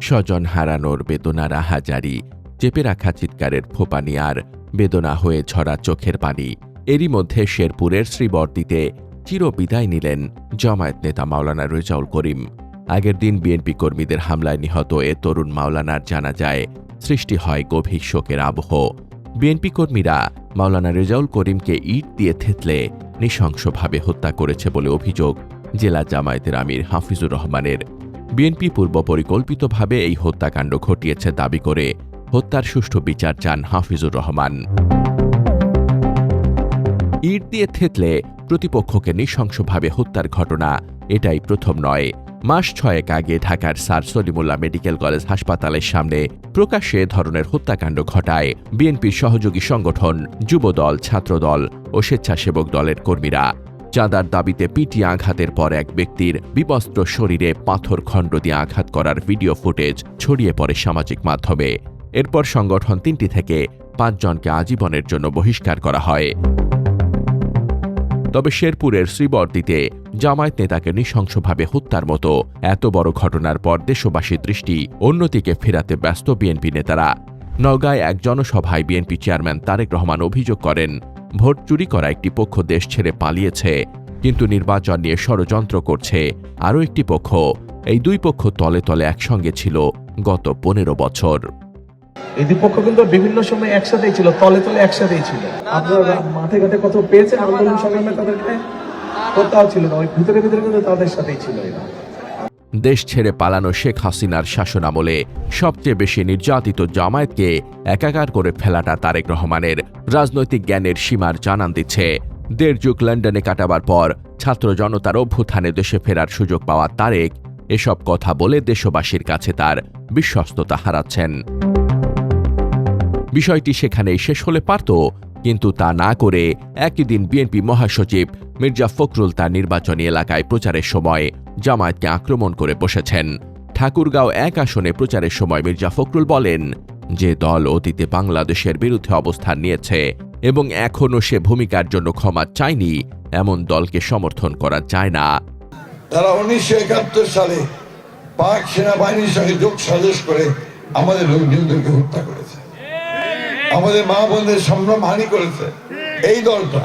স্বজন হারানোর বেদনার আহাজারি, চেপে রাখা চিৎকারের ফোঁপানি আর বেদনা হয়ে ঝরা চোখের পানি। এরই মধ্যে শেরপুরের শ্রীবরদীতে চিরবিদায় নিলেন জামায়াত নেতা মাওলানা রেজাউল করিম। আগের দিন বিএনপি কর্মীদের হামলায় নিহত এ তরুণ মাওলানার জানাজায় সৃষ্টি হয় গভীর শোকের আবহ। বিএনপি কর্মীরা মাওলানা রেজাউল করিমকে ইট দিয়ে থেতলে নৃশংসভাবে হত্যা করেছে বলে অভিযোগ জেলা জামায়াতের আমির হাফিজুর রহমানের। বিএনপি পূর্ব পরিকল্পিতভাবে এই হত্যাকাণ্ড ঘটিয়েছে দাবি করে হত্যার সুষ্ঠু বিচার চান হাফিজুর রহমান। ইট দিয়ে থেতলে প্রতিপক্ষকে নৃশংসভাবে হত্যার ঘটনা এটাই প্রথম নয়। মাস 6 আগে ঢাকার স্যার সলিমুল্লাহ মেডিকেল কলেজ হাসপাতালের সামনে প্রকাশ্যে ধরনের হত্যাকাণ্ড ঘটায় বিএনপির সহযোগী সংগঠন যুবদল, ছাত্রদল ও স্বেচ্ছাসেবক দলের কর্মীরা। চাঁদার দাবিতে পিটিয়ে আঘাতের পর এক ব্যক্তির বিবস্ত্র শরীরে পাথর খণ্ড দিয়ে আঘাত করার ভিডিও ফুটেজ ছড়িয়ে পড়ে সামাজিক মাধ্যমে। এরপর সংগঠন 3টি থেকে 5 জনকে আজীবনের জন্য বহিষ্কার করা হয়। তবে শেরপুরের শ্রীবরদীতে জামায়াত নেতাকে নৃশংসভাবে হত্যার মতো এত বড় ঘটনার পর দেশবাসীর দৃষ্টি অন্যদিকে ফেরাতে ব্যস্ত বিএনপি নেতারা। নওগাঁয় এক জনসভায় বিএনপি চেয়ারম্যান তারেক রহমান অভিযোগ করেন, ভোট চুরি করা একটি পক্ষ দেশ ছেড়ে পালিয়েছে, কিন্তু নির্বাচন নিয়ে ষড়যন্ত্র করছে আরও একটি পক্ষ। এই দুই পক্ষ তলে তলে একসঙ্গে ছিল গত 15 বছর। এই দুই পক্ষ কিন্তু বিভিন্ন সময় একসাথেই ছিল, তলে তলে একসাথেই ছিল। আপনারা মাঠে ঘাটে কত পেয়েছেন আন্দোলন সংগ্রামে, তাদেরকে কোথাও ছিল না, ওই ভিতরে ভিতরে কিন্তু তাদের সাথেই ছিল। দেশ ছেড়ে পালানো শেখ হাসিনার শাসনামলে সবচেয়ে বেশি নির্যাতিত জামায়াতকে একাকার করে ফেলাটা তারেক রহমানের রাজনৈতিক জ্ঞানের সীমার জানান দিচ্ছে। 1.5 যুগ লন্ডনে কাটাবার পর ছাত্র জনতার অভ্যুত্থানে দেশে ফেরার সুযোগ পাওয়া তারেক এসব কথা বলে দেশবাসীর কাছে তার বিশ্বস্ততা হারাচ্ছেন। বিষয়টি সেখানেই শেষ হলে পারত, কিন্তু তা না করে একই দিন বিএনপি মহাসচিব মির্জা ফখরুল তার নির্বাচনী এলাকায় প্রচারের সময় জামায়াতকে আক্রমণ করে বসেছেন। ঠাকুরগাঁও 1 আসনে প্রচারের সময় মির্জা ফখরুল বলেন, যে দল অতীতে বাংলাদেশের বিরুদ্ধে অবস্থান নিয়েছে এবং এখনও সে ভূমিকার জন্য ক্ষমা চায়নি, এমন দলকে সমর্থন করা যায় না। তারা 1971 সালে পাক সেনাবাহিনীর সঙ্গে যোগ সাজস করে আমাদের লোকজনদেরকে হত্যা করেছে, আমাদের মা বোনদের সম্মানহানি করেছে। এই দলটা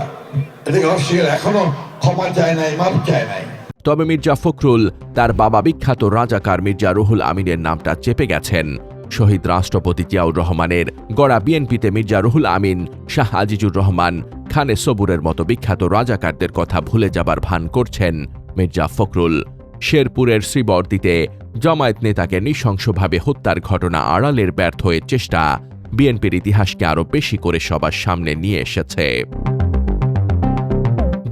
এটাকে অস্বীকার, এখনো ক্ষমা চায় নাই, মাপ চায় নাই। তবে মির্জা ফখরুল তার বাবা বিখ্যাত রাজাকার মির্জা রুহুল আমিনের নামটা চেপে গেছেন। শহীদ রাষ্ট্রপতি জিয়াউর রহমানের গড়া বিএনপিতে মির্জা রুহুল আমিন, শাহ আজিজুর রহমান, খানে সবুরের মতো বিখ্যাত রাজাকারদের কথা ভুলে যাবার ভান করছেন মির্জা ফখরুল। শেরপুরের শ্রীবরদীতে জামায়াত নেতাকে নৃশংসভাবে হত্যার ঘটনা আড়ালের ব্যর্থ চেষ্টা বিএনপির ইতিহাসকে আরও বেশি করে সবার সামনে নিয়ে এসেছে।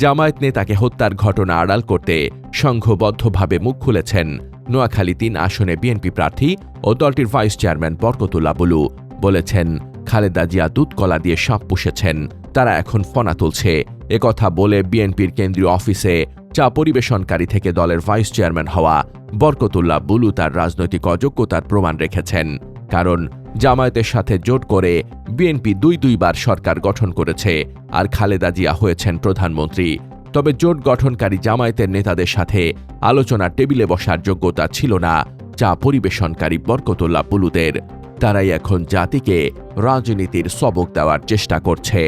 জামায়াত নেতাকে হত্যার ঘটনা আড়াল করতে সংঘবদ্ধভাবে মুখ খুলেছেন নোয়াখালী 3 আসনে বিএনপি প্রার্থী ও দলটির ভাইস চেয়ারম্যান বরকতুল্লাহ বুলু। বলেছেন, খালেদা জিয়া দুধ কলা দিয়ে সাপ পুষেছেন, তারা এখন ফনা তুলছে। একথা বলে বিএনপির কেন্দ্রীয় অফিসে চা পরিবেশনকারী থেকে দলের ভাইস চেয়ারম্যান হওয়া বরকতুল্লাহ বুলু তার রাজনৈতিক অযোগ্যতার প্রমাণ রেখেছেন। কারণ জামায়াতের সাথে জোট করে বিএনপি 2 বার সরকার গঠন করেছে আর খালেদা জিয়া হয়েছেন প্রধানমন্ত্রী। তবে জোট গঠনকারী জামায়াতের নেতাদের সাথে আলোচনার টেবিলে বসার যোগ্যতা ছিল না চা পরিবেশনকারী বরকতুল্লাহ বুলুদের। তারাই এখন জাতিকে রাজনীতির সবক দেওয়ার চেষ্টা করছে।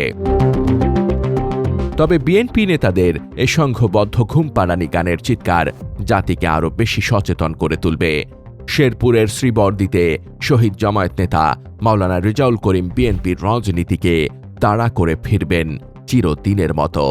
তবে বিএনপি নেতাদের এ সংঘবদ্ধ ঘুমপাড়ানি গানের চিৎকার জাতিকে আরও বেশি সচেতন করে তুলবে। শেরপুরের শ্রীবরদীতে শহীদ জামায়াত নেতা মাওলানা রেজাউল করিম বিএনপির রাজনীতিকে তাড়া করে ফিরবেন চিরদিনের মতো।